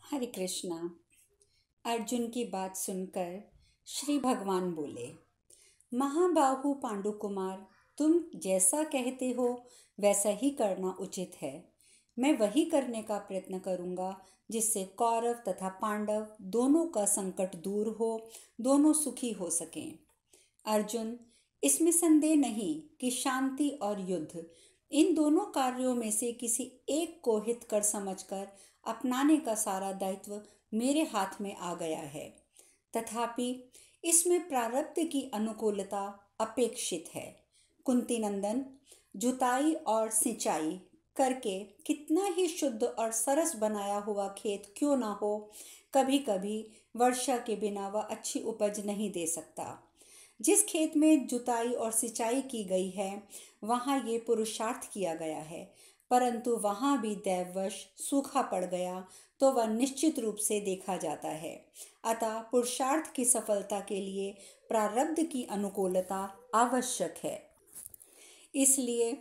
हरे कृष्णा। अर्जुन की बात सुनकर श्री भगवान बोले, महाबाहु पांडुकुमार, तुम जैसा कहते हो वैसा ही करना उचित है। मैं वही करने का प्रयत्न करूंगा जिससे कौरव तथा पांडव दोनों का संकट दूर हो, दोनों सुखी हो सकें। अर्जुन, इसमें संदेह नहीं कि शांति और युद्ध इन दोनों कार्यों में से किसी एक को हितकर समझकर अपनाने का सारा दायित्व मेरे हाथ में आ गया है। तथापि इसमें प्रारब्ध की अनुकूलता अपेक्षित है। कुंती नंदन, जुताई और सिंचाई करके कितना ही शुद्ध और सरस बनाया हुआ खेत क्यों ना हो, कभी कभी वर्षा के बिना वह अच्छी उपज नहीं दे सकता। जिस खेत में जुताई और सिंचाई की गई है वहाँ ये पुरुषार्थ किया गया है, परंतु वहाँ भी दैववश सूखा पड़ गया तो वह निश्चित रूप से देखा जाता है। अतः पुरुषार्थ की सफलता के लिए प्रारब्ध की अनुकूलता आवश्यक है। इसलिए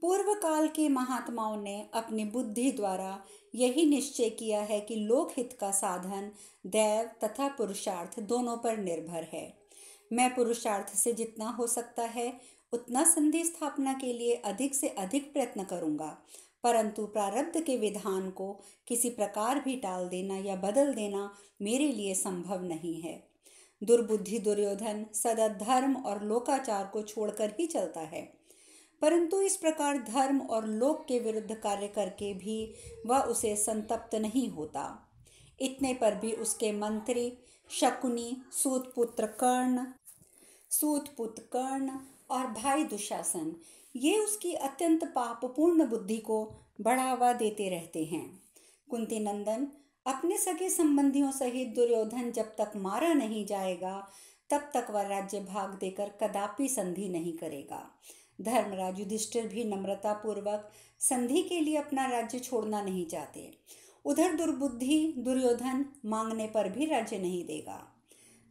पूर्व काल के महात्माओं ने अपनी बुद्धि द्वारा यही निश्चय किया है कि लोकहित का साधन दैव तथा पुरुषार्थ दोनों पर निर्भर है। मैं पुरुषार्थ से जितना हो सकता है उतना संधि स्थापना के लिए अधिक से अधिक प्रयत्न करूंगा, परंतु प्रारब्ध के विधान को किसी प्रकार भी टाल देना या बदल देना मेरे लिए संभव नहीं है। दुर्बुद्धि दुर्योधन सदा धर्म और लोकाचार को छोड़कर ही चलता है, परंतु इस प्रकार धर्म और लोक के विरुद्ध कार्य करके भी वह उसे संतप्त नहीं होता। इतने पर भी उसके मंत्री शकुनी, सूतपुत्र कर्ण और भाई दुशासन ये उसकी अत्यंत पापपूर्ण बुद्धि को बढ़ावा देते रहते हैं। कुंती नंदन, अपने सगे संबंधियों सहित दुर्योधन जब तक मारा नहीं जाएगा तब तक वह राज्य भाग देकर कदापि संधि नहीं करेगा। धर्मराज युधिष्ठिर भी नम्रता पूर्वक संधि के लिए अपना राज्य छोड़ना नहीं चाहते। उधर दुर्बुद्धि दुर्योधन मांगने पर भी राज्य नहीं देगा।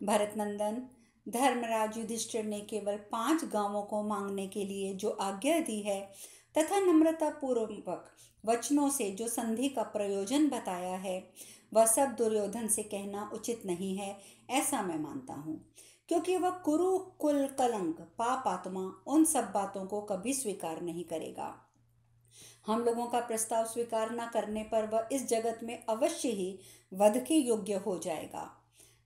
भरत नंदन, धर्मराज युधिष्ठिर ने केवल 5 गांवों को मांगने के लिए जो आज्ञा दी है तथा नम्रता पूर्वक वचनों से जो संधि का प्रयोजन बताया है वह सब दुर्योधन से कहना उचित नहीं है, ऐसा मैं मानता हूँ, क्योंकि वह कुरु कुल कलंक पाप आत्मा उन सब बातों को कभी स्वीकार नहीं करेगा। हम लोगों का प्रस्ताव स्वीकार न करने पर वह इस जगत में अवश्य ही वध के योग्य हो जाएगा।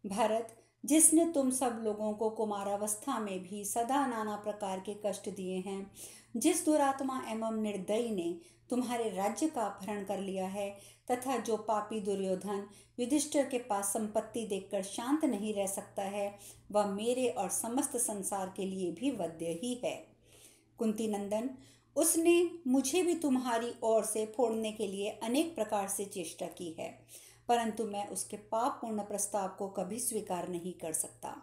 भरत, जिसने तुम सब लोगों को कुमारावस्था में भी सदा नाना प्रकार के कष्ट दिए हैं, जिस दुरात्मा एवं निर्दयी ने तुम्हारे राज्य का अपहरण कर लिया है, तथा जो पापी दुर्योधन युधिष्ठिर के पास संपत्ति देखकर शांत नहीं रह सकता है, वह मेरे और समस्त संसार के लिए भी वध्य ही है। कुंती नंदन, उसने मुझे भी तुम्हारी ओर से फोड़ने के लिए अनेक प्रकार से चेष्टा की है, परंतु मैं उसके पापपूर्ण प्रस्ताव को कभी स्वीकार नहीं कर सकता।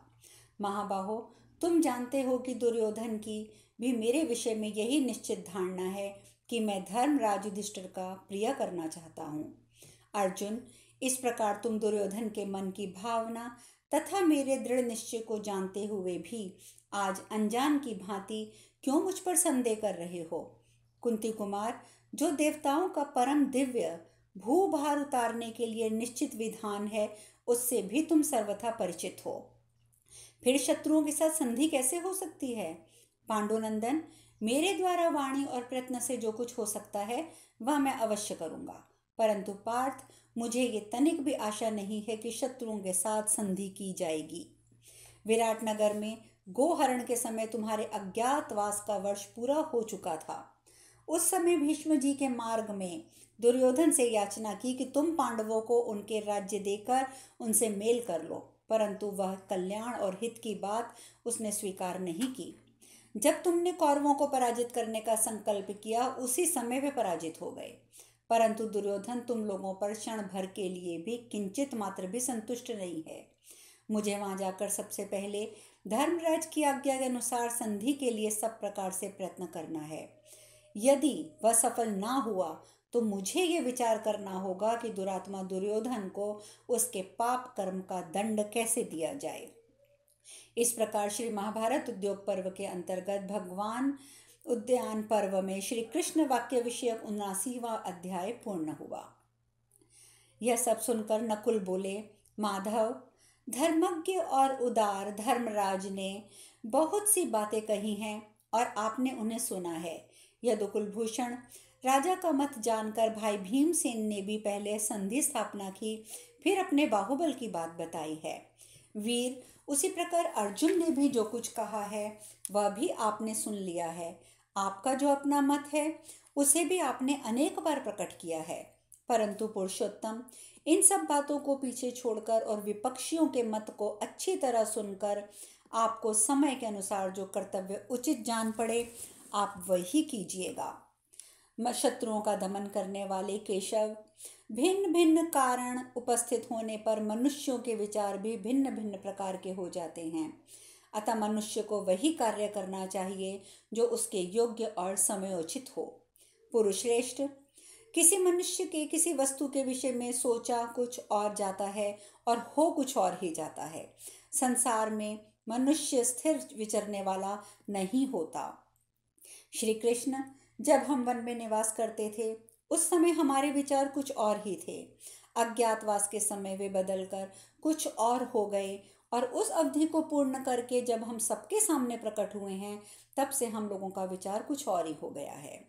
महाबाहो, तुम जानते हो कि दुर्योधन की भी मेरे विषय में यही निश्चित धारणा है कि मैं धर्मराज युधिष्ठिर का प्रिय करना चाहता हूँ। अर्जुन, इस प्रकार तुम दुर्योधन के मन की भावना तथा मेरे दृढ़ निश्चय को जानते हुए भी आज अनजान की भांति क्यों मुझ पर संदेह कर रहे हो? कुंती कुमार, जो देवताओं का परम दिव्य भूभार उतारने के लिए निश्चित विधान है उससे भी तुम सर्वथा परिचित हो। फिर शत्रुओं के साथ संधि कैसे हो सकती है? पांडुनंदन, मेरे द्वारा वाणी और प्रयत्न से जो कुछ हो सकता है वह मैं अवश्य करूंगा, परंतु पार्थ, मुझे ये तनिक भी आशा नहीं है कि शत्रुओं के साथ संधि की जाएगी। विराटनगर में गोहरण के समय तुम्हारे अज्ञातवास का वर्ष पूरा हो चुका था। उस समय भीष्म जी के मार्ग में दुर्योधन से याचना की कि तुम पांडवों को उनके राज्य देकर उनसे मेल कर लो, परंतु वह कल्याण और हित की बात उसने स्वीकार नहीं की। जब तुमने कौरवों को पराजित करने का संकल्प किया उसी समय वे पराजित हो गए, परंतु दुर्योधन तुम लोगों पर क्षण भर के लिए भी किंचित मात्र भी संतुष्ट नहीं है। मुझे वहां जाकर सबसे पहले धर्मराज की आज्ञा के अनुसार संधि के लिए सब प्रकार से प्रयत्न करना है। यदि वह सफल ना हुआ तो मुझे ये विचार करना होगा कि दुरात्मा दुर्योधन को उसके पाप कर्म का दंड कैसे दिया जाए। इस प्रकार श्री महाभारत उद्योग पर्व के अंतर्गत भगवान उद्यान पर्व में श्री कृष्ण वाक्य विषयक 79वां अध्याय पूर्ण हुआ। यह सब सुनकर नकुल बोले, माधव, धर्मज्ञ और उदार धर्मराज ने बहुत सी बातें कही हैं और आपने उन्हें सुना है। यदु कुलभूषण राजा का मत जानकर भाई भीमसेन ने भी पहले संधि स्थापना की, फिर अपने बाहुबल की बात बताई है। वीर, उसी प्रकार अर्जुन ने भी जो कुछ कहा है वह भी आपने सुन लिया है। आपका जो अपना मत है उसे भी आपने अनेक बार प्रकट किया है, परंतु पुरुषोत्तम, इन सब बातों को पीछे छोड़कर और विपक्षियों के मत को अच्छी तरह सुनकर आपको समय के अनुसार जो कर्तव्य उचित जान पड़े आप वही कीजिएगा। शत्रुओं का दमन करने वाले केशव, भिन्न भिन्न कारण उपस्थित होने पर मनुष्यों के विचार भी भिन्न भिन्न प्रकार के हो जाते हैं। अतः मनुष्य को वही कार्य करना चाहिए जो उसके योग्य और समयोचित हो। पुरुष श्रेष्ठ, किसी मनुष्य के किसी वस्तु के विषय में सोचा कुछ और जाता है और हो कुछ और ही जाता है। संसार में मनुष्य स्थिर विचरने वाला नहीं होता। श्री कृष्ण, जब हम वन में निवास करते थे उस समय हमारे विचार कुछ और ही थे। अज्ञातवास के समय वे बदलकर कुछ और हो गए और उस अवधि को पूर्ण करके जब हम सबके सामने प्रकट हुए हैं तब से हम लोगों का विचार कुछ और ही हो गया है।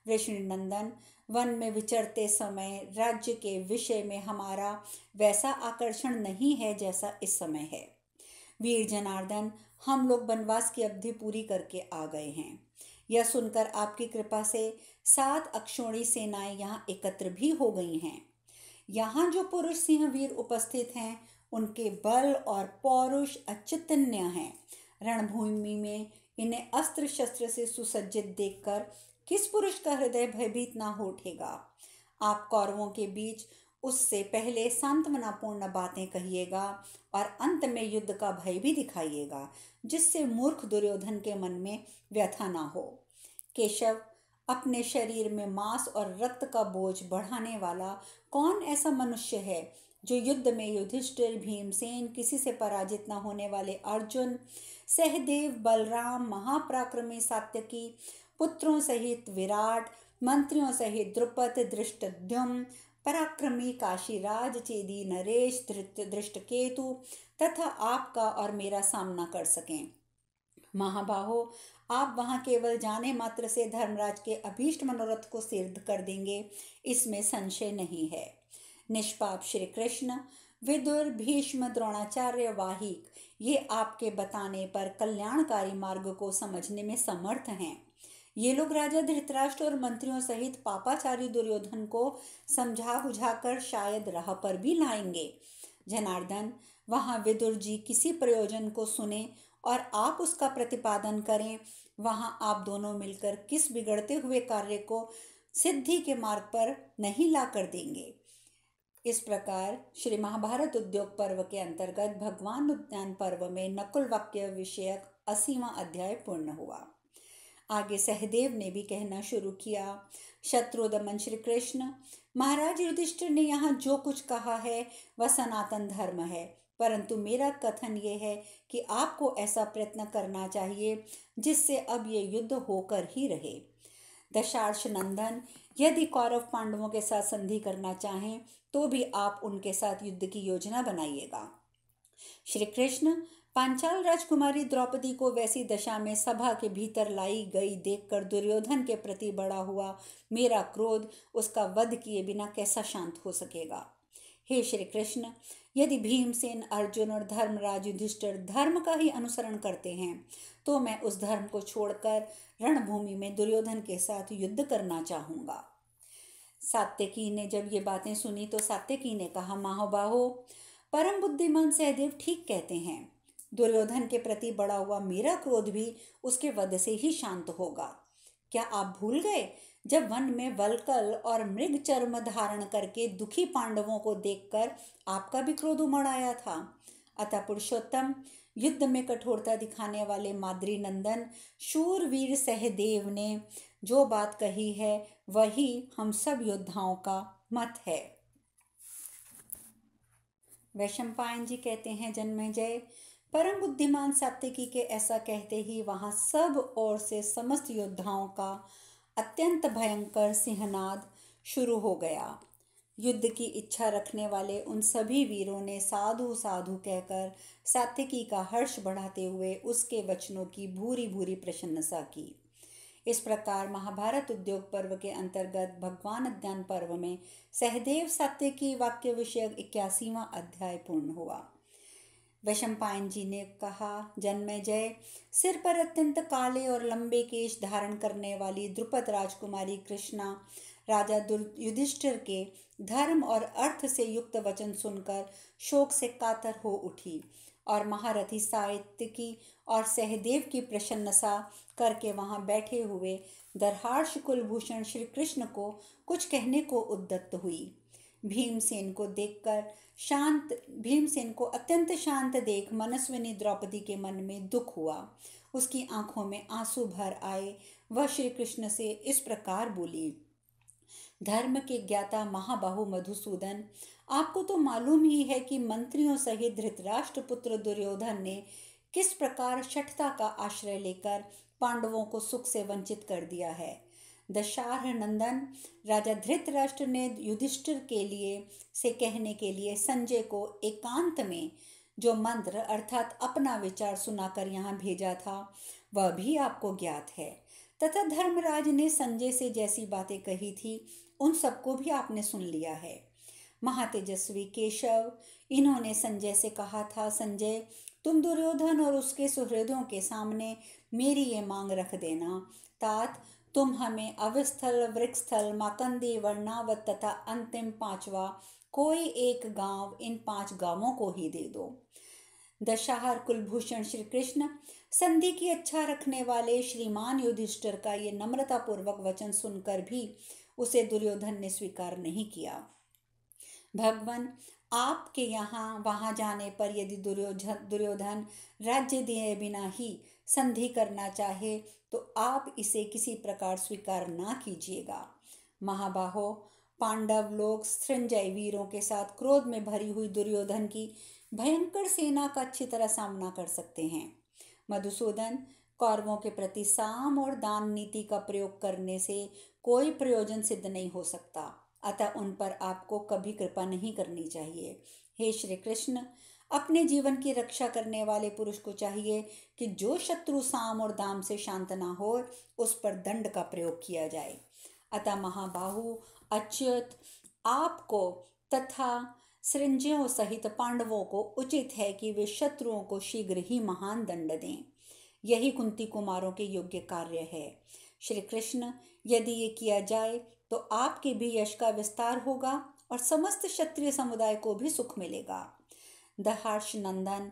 वृषणनंदन, वन में विचरते समय राज्य के विषय में हमारा वैसा आकर्षण नहीं है जैसा इस समय है। वीर जनार्दन, हम लोग वनवास की अवधि पूरी करके आ गए हैं। यह सुनकर आपकी कृपा से 7 अक्षौणी सेनाएं यहाँ एकत्र भी हो गई हैं। यहाँ जो पुरुष सिंह वीर उपस्थित हैं उनके बल और पौरुष अचिंत्य हैं। रणभूमि में इन्हें अस्त्र शस्त्र से सुसज्जित देखकर किस पुरुष का हृदय भयभीत ना हो उठेगा। आप कौरवों के बीच उससे पहले सांत्वनापूर्ण बातें कहिएगा और अंत में युद्ध का भय भी दिखाइएगा, जिससे मूर्ख दुर्योधन के मन में व्यथा ना हो। केशव, अपने शरीर में मांस और रक्त का बोझ बढ़ाने वाला कौन ऐसा मनुष्य है जो युद्ध में युधिष्ठिर, भीमसेन, किसी से पराजित न होने वाले अर्जुन, सहदेव, बलराम, महापराक्रमी सात्यकी, पुत्रों सहित विराट, मंत्रियों सहित द्रुपद, धृष्टद्युम्न, पराक्रमी काशीराज, चेदी नरेश, धृष्टकेतु तथा आपका और मेरा सामना कर सकें। महाबाहो, आप वहां केवल जाने मात्र से धर्मराज के अभीष्ट मनोरथ को सिद्ध कर देंगे, इसमें संशय नहीं है। निष्पाप श्री कृष्ण, विदुर, भीष्म, द्रोणाचार्य, वाहिक, ये आपके बताने पर कल्याणकारी मार्ग को समझने में समर्थ हैं। ये लोग राजा धृतराष्ट्र और मंत्रियों सहित पापाचारी दुर्योधन को समझा बुझाकर शायद राह पर भी लाएंगे। जनार्दन, वहां विदुर जी किसी प्रयोजन को सुने और आप उसका प्रतिपादन करें, वहां आप दोनों मिलकर किस बिगड़ते हुए कार्य को सिद्धि के मार्ग पर नहीं ला कर देंगे। इस प्रकार श्री महाभारत उद्योग पर्व के अंतर्गत भगवान उद्यान पर्व में नकुल वाक्य विषयक 80वां अध्याय पूर्ण हुआ। आगे सहदेव ने भी कहना शुरू किया। शत्रुदमन श्री कृष्ण, महाराज युधिष्ठिर ने यहाँ जो कुछ कहा है वह सनातन धर्म है, परंतु मेरा कथन ये है कि आपको ऐसा प्रयत्न करना चाहिए जिससे अब ये युद्ध होकर ही रहे। दशार्ष नंदन, यदि कौरव पांडवों के साथ संधि करना चाहें तो भी आप उनके साथ युद्ध की योजना बनाइएगा। श्री कृष्ण, पांचाल राजकुमारी द्रौपदी को वैसी दशा में सभा के भीतर लाई गई देखकर दुर्योधन के प्रति बड़ा हुआ मेरा क्रोध उसका वध किए बिना कैसा शांत हो सकेगा। हे श्री कृष्ण, यदि भीमसेन, अर्जुन और धर्मराज युधिष्ठिर धर्म का ही अनुसरण करते हैं तो मैं उस धर्म को छोड़कर रणभूमि में दुर्योधन के साथ युद्ध करना चाहूँगा। सात्यकी ने जब ये बातें सुनी तो सात्यकी ने कहा, महाबाहो, परम बुद्धिमान सहदेव ठीक कहते हैं। दुर्योधन के प्रति बड़ा हुआ मेरा क्रोध भी उसके वध से ही शांत होगा। क्या आप भूल गए जब वन में वल्कल और मृग चर्म धारण करके दुखी पांडवों को देखकर आपका भी क्रोध उमड़ आया था? अतः पुरुषोत्तम, युद्ध में कठोरता दिखाने वाले माद्री नंदन शूरवीर सहदेव ने जो बात कही है वही हम सब योद्धाओं का मत है। वैशंपायन जी कहते हैं, जन्मेजय, परम बुद्धिमान सात्यकी के ऐसा कहते ही वहां सब ओर से समस्त योद्धाओं का अत्यंत भयंकर सिंहनाद शुरू हो गया। युद्ध की इच्छा रखने वाले उन सभी वीरों ने साधु साधु कहकर सात्विकी का हर्ष बढ़ाते हुए उसके वचनों की भूरी भूरी प्रशंसा की। इस प्रकार महाभारत उद्योग पर्व के अंतर्गत भगवान अज्ञान पर्व में सहदेव सात्विकी वाक्य विषयक 81वां अध्याय पूर्ण हुआ। वैशंपायन जी ने कहा, जन्मेजय, सिर पर अत्यंत काले और लंबे केश धारण करने वाली द्रुपद राजकुमारी कृष्णा राजा युधिष्ठिर के धर्म और अर्थ से युक्त वचन सुनकर शोक से कातर हो उठी और महारथी सात्विकी और सहदेव की प्रशंसा करके वहां बैठे हुए दर्हार्ष कुलभूषण श्री कृष्ण को कुछ कहने को उद्यत हुई। भीमसेन को अत्यंत शांत देख मनस्विनी द्रौपदी के मन में दुख हुआ। उसकी आंखों में आंसू भर आए। वह श्री कृष्ण से इस प्रकार बोली, धर्म के ज्ञाता महाबाहु मधुसूदन, आपको तो मालूम ही है कि मंत्रियों सहित धृतराष्ट्र पुत्र दुर्योधन ने किस प्रकार शठता का आश्रय लेकर पांडवों को सुख से वंचित कर दिया है। दशार्ह नंदन राजा धृतराष्ट्र ने युधिष्ठिर के लिए से कहने के लिए संजय को एकांत में जो मंत्र अर्थात अपना विचार सुनाकर यहाँ भेजा था वह भी आपको ज्ञात है, तथा धर्मराज ने संजय से जैसी बातें कही थी उन सबको भी आपने सुन लिया है। महातेजस्वी केशव, इन्होंने संजय से कहा था, संजय, तुम दुर्योधन और उसके सुहृदों के सामने मेरी ये मांग रख देना, तात तुम हमें अवस्थल, वृक्षस्थल, माकंदी, वर्णावत तथा अंतिम 5वां कोई एक गांव इन 5 गांवों को ही दे दो। दशाहर कुलभूषण श्री कृष्ण संधि की इच्छा रखने वाले श्रीमान युधिष्ठिर का ये नम्रतापूर्वक वचन सुनकर भी उसे दुर्योधन ने स्वीकार नहीं किया। भगवान, आपके यहाँ वहां जाने पर यदि दुर्योधन राज्य दिए बिना ही संधि करना चाहे तो आप इसे किसी प्रकार स्वीकार ना कीजिएगा। महाबाहो, पांडव लोग सृंजय वीरों के साथ क्रोध में भरी हुई दुर्योधन की भयंकर सेना का अच्छी तरह सामना कर सकते हैं। मधुसूदन, कौरवों के प्रति साम और दान नीति का प्रयोग करने से कोई प्रयोजन सिद्ध नहीं हो सकता, अतः उन पर आपको कभी कृपा नहीं करनी चाहिए। हे श्री कृष्ण, अपने जीवन की रक्षा करने वाले पुरुष को चाहिए कि जो शत्रु साम और दाम से शांत ना हो उस पर दंड का प्रयोग किया जाए। अतः महाबाहु अच्युत, आपको तथा सृंजयों सहित पांडवों को उचित है कि वे शत्रुओं को शीघ्र ही महान दंड दें। यही कुंती कुमारों के योग्य कार्य है। श्री कृष्ण, यदि ये किया जाए तो आपके भी यश का विस्तार होगा और समस्त क्षत्रिय समुदाय को भी सुख मिलेगा। दहर्ष नंदन,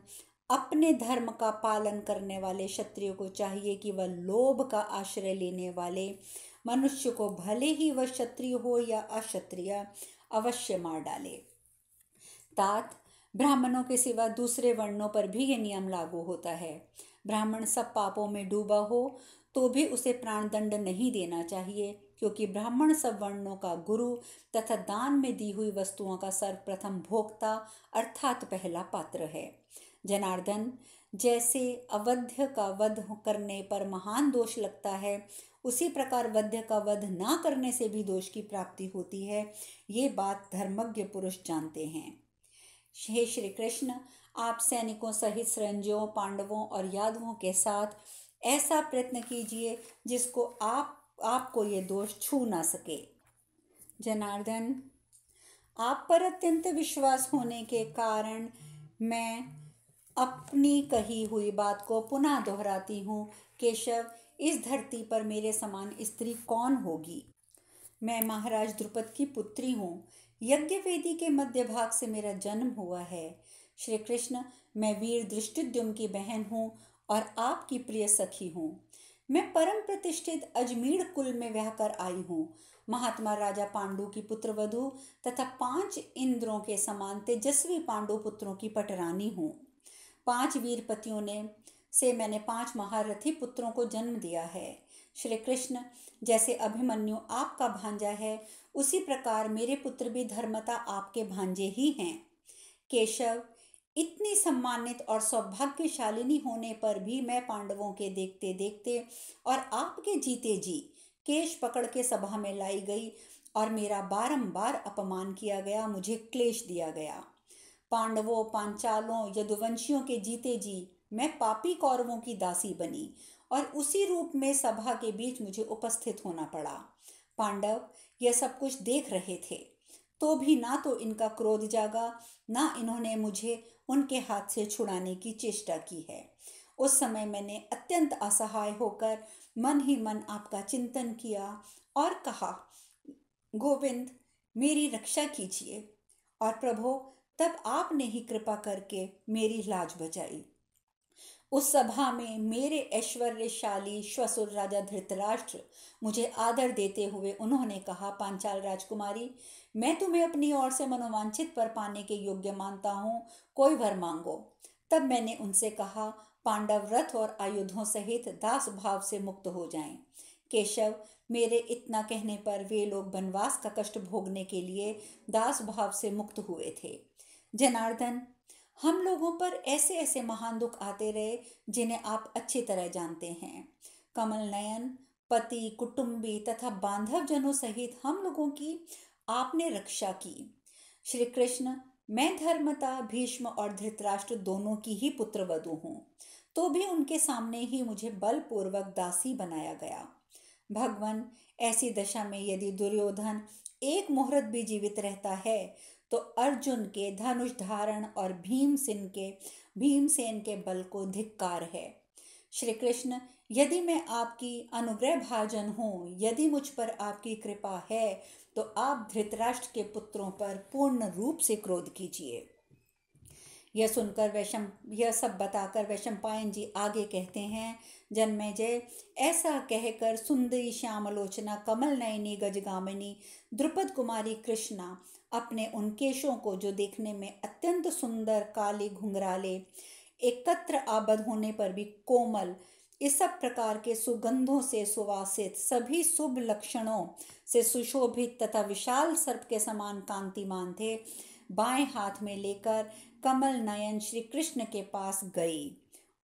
अपने धर्म का पालन करने वाले क्षत्रिय को चाहिए कि वह लोभ का आश्रय लेने वाले मनुष्य को भले ही वह क्षत्रिय हो या अक्षत्रिय अवश्य मार डाले। तात, ब्राह्मणों के सिवा दूसरे वर्णों पर भी यह नियम लागू होता है। ब्राह्मण सब पापों में डूबा हो तो भी उसे प्राणदंड नहीं देना चाहिए, क्योंकि ब्राह्मण सब वर्णों का गुरु तथा दान में दी हुई वस्तुओं का सर्वप्रथम भोक्ता अर्थात पहला पात्र है। जनार्दन, जैसे अवध्य का वध करने पर महान दोष लगता है, उसी प्रकार वध्य का वध ना करने से भी दोष की प्राप्ति होती है। ये बात धर्मज्ञ पुरुष जानते हैं। हे श्री कृष्ण, आप सैनिकों सहित सृंजयों, पांडवों और यादवों के साथ ऐसा प्रयत्न कीजिए जिसको आपको ये दोष छू ना सके। जनार्दन, आप पर अत्यंत विश्वास होने के कारण मैं अपनी कही हुई बात को पुनः दोहराती हूँ। केशव, इस धरती पर मेरे समान स्त्री कौन होगी? मैं महाराज द्रुपद की पुत्री हूँ। यज्ञ वेदी के मध्य भाग से मेरा जन्म हुआ है। श्री कृष्ण, मैं वीर धृष्टद्युम्न की बहन हूँ और आपकी प्रिय सखी हूँ। मैं परम प्रतिष्ठित अजमीर कुल में ब्याह कर आई हूँ। महात्मा राजा पांडु की पुत्रवधू तथा 5 इंद्रों के समान तेजस्वी पांडु पुत्रों की पटरानी हूँ। 5 वीर पतियों से मैंने 5 महारथी पुत्रों को जन्म दिया है। श्री कृष्ण, जैसे अभिमन्यु आपका भांजा है, उसी प्रकार मेरे पुत्र भी धर्मता आपके भांजे ही हैं। केशव, इतनी सम्मानित और सौभाग्यशालिनी होने पर भी मैं पांडवों के देखते देखते और आपके जीते जी केश पकड़ के सभा में लाई गई और मेरा बारंबार अपमान किया गया, मुझे क्लेश दिया गया। पांडवों, पांचालों, यदुवंशियों के जीते जी मैं पापी कौरवों की दासी बनी और उसी रूप में सभा के बीच मुझे उपस्थित होना पड़ा। पांडव यह सब कुछ देख रहे थे, तो भी ना तो इनका क्रोध जागा, ना इन्होंने मुझे उनके हाथ से छुड़ाने की चेष्टा की है। उस समय मैंने अत्यंत असहाय होकर मन ही मन आपका चिंतन किया और कहा, गोविंद, मेरी रक्षा कीजिए। और प्रभु, तब आपने ही कृपा करके मेरी लाज बचाई। उस सभा में मेरे ऐश्वर्यशाली श्वसुर राजा धृतराष्ट्र मुझे आदर देते हुए उन्होंने कहा, पांचाल राजकुमारी, मैं तुम्हें अपनी ओर से मनोवांछित पर पाने के योग्य मानता हूँ, कोई वर मांगो। तब मैंने उनसे कहा, पांडव रथ और आयुधों सहित दास भाव से मुक्त हो जाएं। केशव, मेरे इतना कहने पर वे लोग वनवास का कष्ट भोगने के लिए दास भाव से मुक्त हुए थे। जनार्दन, हम लोगों पर ऐसे ऐसे महान दुख आते रहे जिन्हें आप अच्छी तरह जानते हैं। कमल नयन, पति, कुटुंबी तथा बांधव जनों सहित हम लोगों की आपने रक्षा की। श्री कृष्ण, मैं धर्मता, भीष्म और धृतराष्ट्र दोनों की ही पुत्रवधू हूँ, तो भी उनके सामने ही मुझे बलपूर्वक दासी बनाया गया। भगवान, ऐसी दशा में यदि दुर्योधन एक मुहूर्त भी जीवित रहता है तो अर्जुन के धनुष धारण और भीमसेन के बल को धिक्कार है। श्री कृष्ण, यदि मैं आपकी अनुग्रह भाजन हूँ, यदि मुझ पर आपकी कृपा है, तो आप धृतराष्ट्र के पुत्रों पर पूर्ण रूप से क्रोध कीजिए। यह सब बताकर वैशंपायन जी आगे कहते हैं, जन्मेजय, ऐसा कहकर सुंदरी श्यामलोचना कमल नयनी गजगामिनी द्रुपद कुमारी कृष्णा अपने उन केशों को, जो देखने में अत्यंत सुंदर, काले घुंघराले, एकत्र आबद्ध होने पर भी कोमल, इस सब प्रकार के सुगंधों से सुवासित, सभी शुभ लक्षणों से सुशोभित तथा विशाल सर्प के समान कांतिमान थे, बाएं हाथ में लेकर कमल नयन श्री कृष्ण के पास गई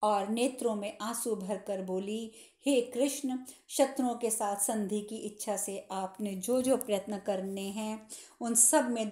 और नेत्रों में आंसू भरकर बोली, हे कृष्ण, शत्रुओं के साथ संधि की इच्छा से आपने जो जो प्रयत्न करने हैं उन सब में